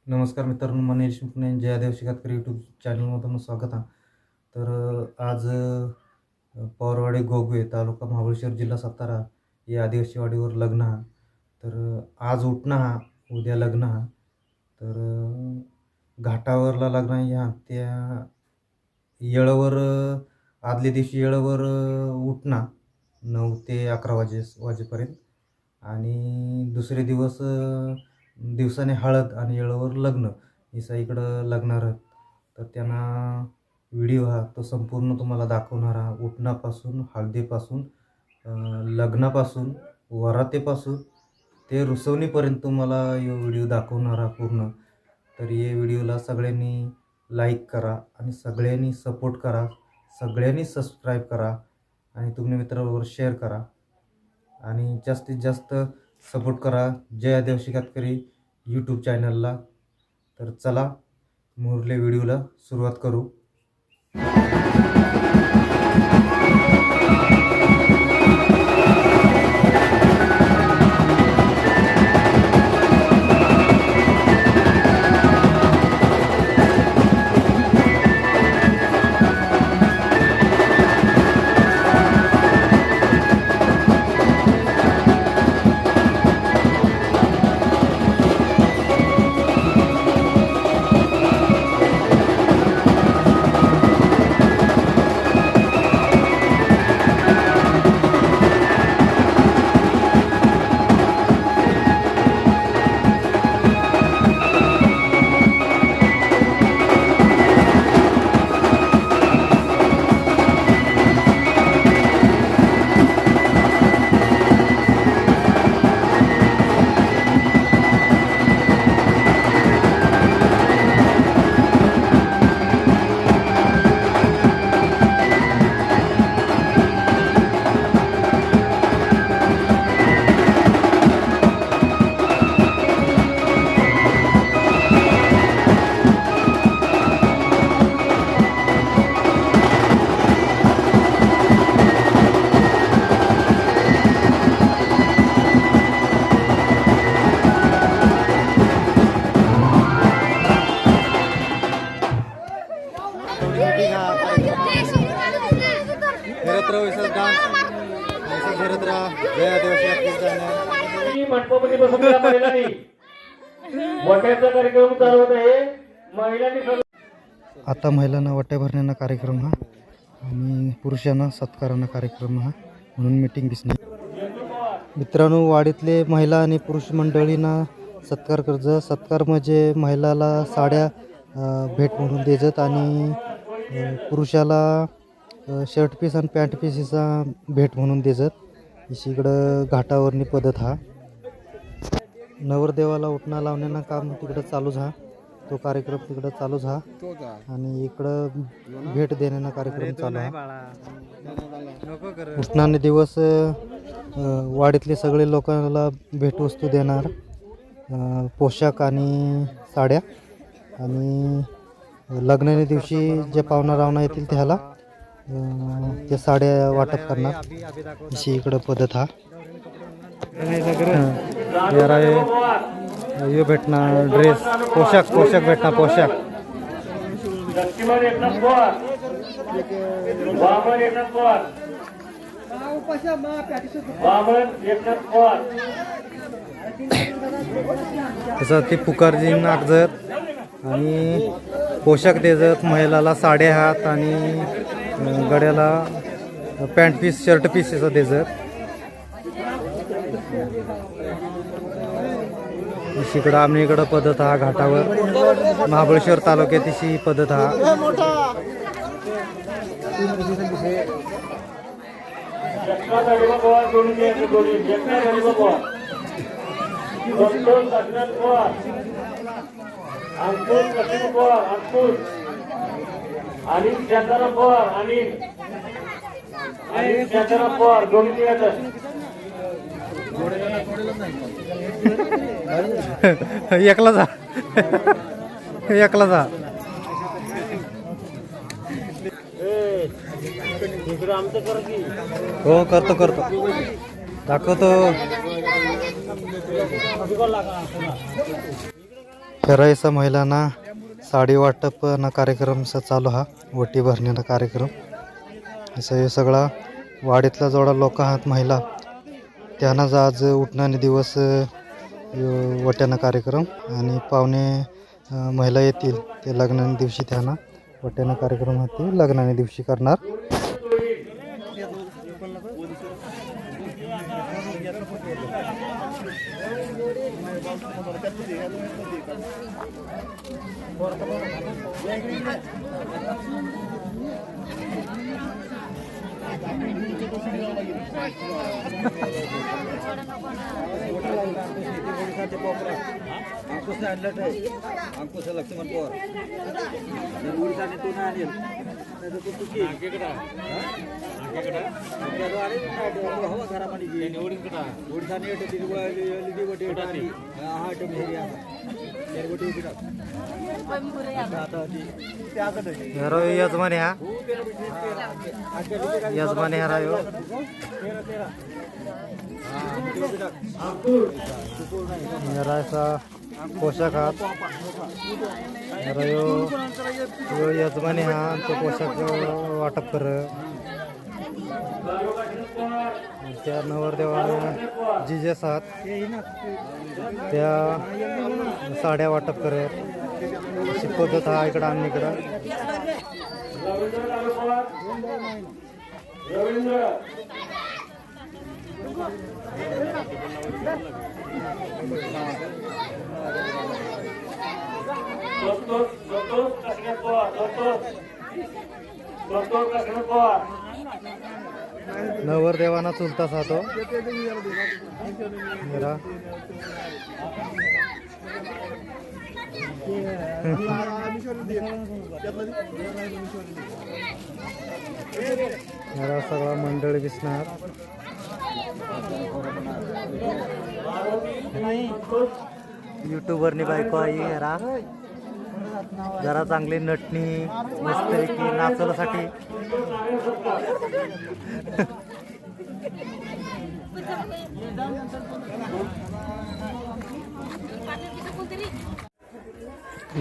नमस्कार मित्रांनो, मनीष पुणे जयादेव शिकातकर यूट्यूब चॅनलमधून स्वागत आहे. तर आज पवारवाडी घोगवे तालुका महाबळेश्वर जिल्हा सातारा या आदिवासी वाडीवर लग्न आहे. तर आज उठणं हा, उद्या लग्न आहे. तर घाटावरला लग्न आहे. ह्या त्या येळवर आदल्या दिवशी येळवर उठणं 9 ते 11 वाजेपर्यंत आणि दुसरे दिवस दिवसाने हळद आणि येळवर लग्न इसा इकडं लागणार आहेत. तर त्यांना व्हिडिओ हा तो संपूर्ण तुम्हाला दाखवणार हा. उठणापासून हळदीपासून लग्नापासून वरातीपासून ते रुसवणीपर्यंत तुम्हाला यो व्हिडिओ दाखवणार हा पूर्ण. तर ये व्हिडिओला सगळ्यांनी लाईक करा आणि सगळ्यांनी सपोर्ट करा, सगळ्यांनी सबस्क्राईब करा आणि तुम्ही मित्राबरोबर शेअर करा आणि जास्तीत जास्त सपोर्ट करा जयादेव शिकातकरी यूट्यूब चॅनलला. तर चला मुरले व्हिडिओला सुरुवात करू. मंडपामध्ये बसवलेल्या महिलांनी वट्याचा कार्यक्रम चालवत आहे. महिलांनी आता महिलांना वट्या भरण्याचा कार्यक्रम हा आणि पुरुषांना सत्कारांना कार्यक्रम हा म्हणून मीटिंग दिसणे. मित्रांनो, वाडीतले महिला आणि पुरुष मंडळींना सत्कार कर्ज सत्कार म्हणजे महिलाला साड्या भेट म्हणून देतात आणि पुरुषाला शर्ट पीस आणि पॅन्ट पीसचा भेट म्हणून देतात. इकडं घाटावरनी पद्धत हा. नवरदेवाला उठणा लावण्यानं काम तिकडं चालूच हा. तो कार्यक्रम तिकडं चालूच हा आणि इकडं भेट देण्याचा कार्यक्रम चालू हा. उठणाने दिवस वाडीतले सगळे लोकांना भेटवस्तू देणार, पोशाख आणि साड्या, आणि लग्नाच्या दिवशी जे पाहुणा रावणा येतील त्याला त्या साड्या वाटप करणार. अशी इकडं पद्धत हा. यो भेटणार ड्रेस, पोशाख भेटणार, पोशाख. तसं ती पुकारजी नागजत आणि पोशाख देजत. महिलाला साड्या हात आणि गड्याला पॅन्ट पीस शर्ट पीस असं देजत. इकडं आम्ही इकडं पद्धत हा. घाटावर महाबळेश्वर तालुक्यात अशी पद्धत हा. एकला जा एकला जा. हो करतो दाखवतो. फेरायचा महिलांना साडी वाटप ना कार्यक्रम चालू हा वटी भरण्याचा कार्यक्रम असं हे सगळा वाडीतला जेवढा लोक आहात महिला त्यांनाच आज उठणारे दिवस वट्यानं कार्यक्रम आणि पाहुणे महिला येतील ते लग्नाच्या दिवशी त्यांना वट्यानं कार्यक्रम हा ते लग्नाच्या दिवशी करणार. अंकुश लक्ष्मण पवार उडीसाने तू नाही आणेल नाही तर तू चुकी हवा घरामध्ये उडीसाने येतो तिथे हा यजमानी हा यजमानी हा रायो जरासा पोशाख आहात यो यजमानी हा तो पोशाख वाटप कर त्या नवरदेवाला जिजेस आहात त्या साड्या वाटप करत अशी पद्धत हा इकडं आणि इकडं. नवरदेवाना चुलता सातो मेरा मेरा सगळा मंडळ दिसणार. यूट्यूबरनी बायको आई हेरा जरा चांगली नटणी मस्तपैकी नाचण्यासाठी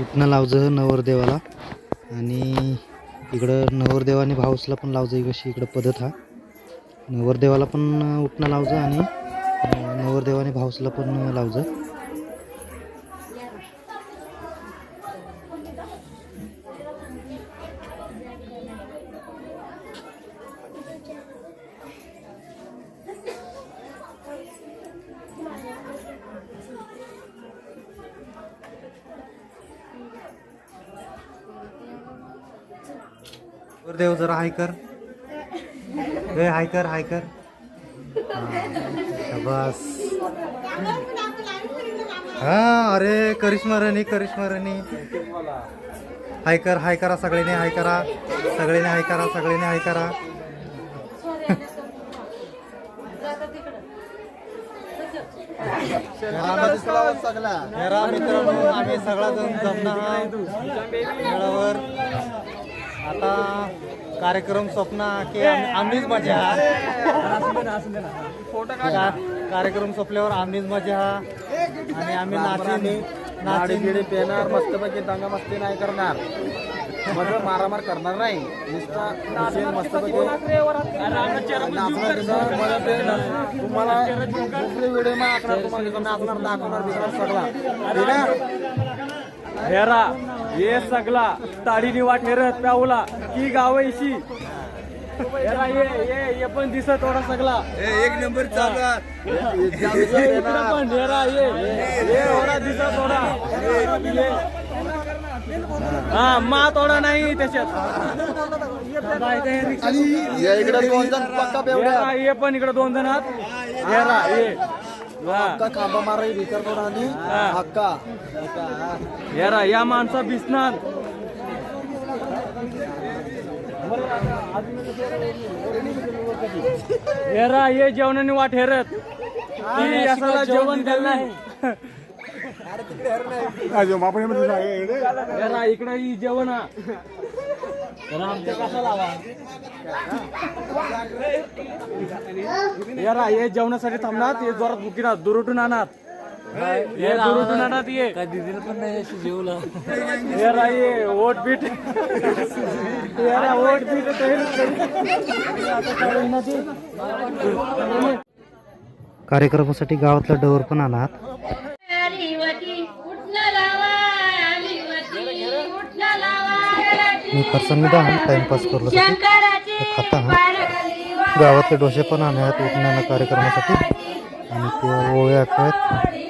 इथनं लावजं नवरदेवाला आणि इकडं नवरदेवाने भाऊसला पण लावजं कशी इकडं पद्धत हा नवरदेवाला पण उठणं लावजं आणि नवरदेवाने भाऊसला पण लावजं. देव जरा हाय कर हाय कर हाय कर बस हा अरे करिश्मा राणी हाय करा सगळ्यांनी हाय करा सगळ्यांनी हाय करा. मित्रांनो आम्ही सगळा जण जमणार मेळावर आता कार्यक्रम स्वप्ना की आम्हीच मजा कार्यक्रम संपल्यावर आम्हीच मजा आणि आम्ही नाचीन गिडी पेणार मस्तपैकी दंगा मस्ती नाही करणार मग मारामार करणार नाही मस्तपैकी तुम्हाला व्हिडिओ नाचणार दाखवणार सगळा हेरा ये सगळा ताडीनी वाट हेरत प्याऊला की गावायची हेरा ये पण दिसत थोडा सगळा एक नंबर चालू पण हेरा ये थोडा दिसत थोडा हा मा थोडा नाही त्याच्यात इकडे 2 जण पक्का बेवड्या ये पण इकडे 2 जण आहात हेरा ये हक्का खांबा मारा भीतर थोडा आणि हक्का यारा या माणसा भिसणार हेरा ये जेवणाने वाट हेरत की असाला जेवण द्यायला नाही इकडे ही जेवण आमच्या कसा लावा यारा हे जेवणासाठी थांबणार हे जोरात बुकिनात दुरुटून आणत ये दुरून आणत ये दिदीला पण नाही अशी जेवला ये रा ये ओट बीट याला ओट बीट कार्यक्रमासाठी गावातला डवर पण आणत. मी फरसाण टाइमपास करलो खाता गावातले डोसे पण आणत उठण्याला कार्यक्रमासाठी आणि ते ओळ्या आहेत.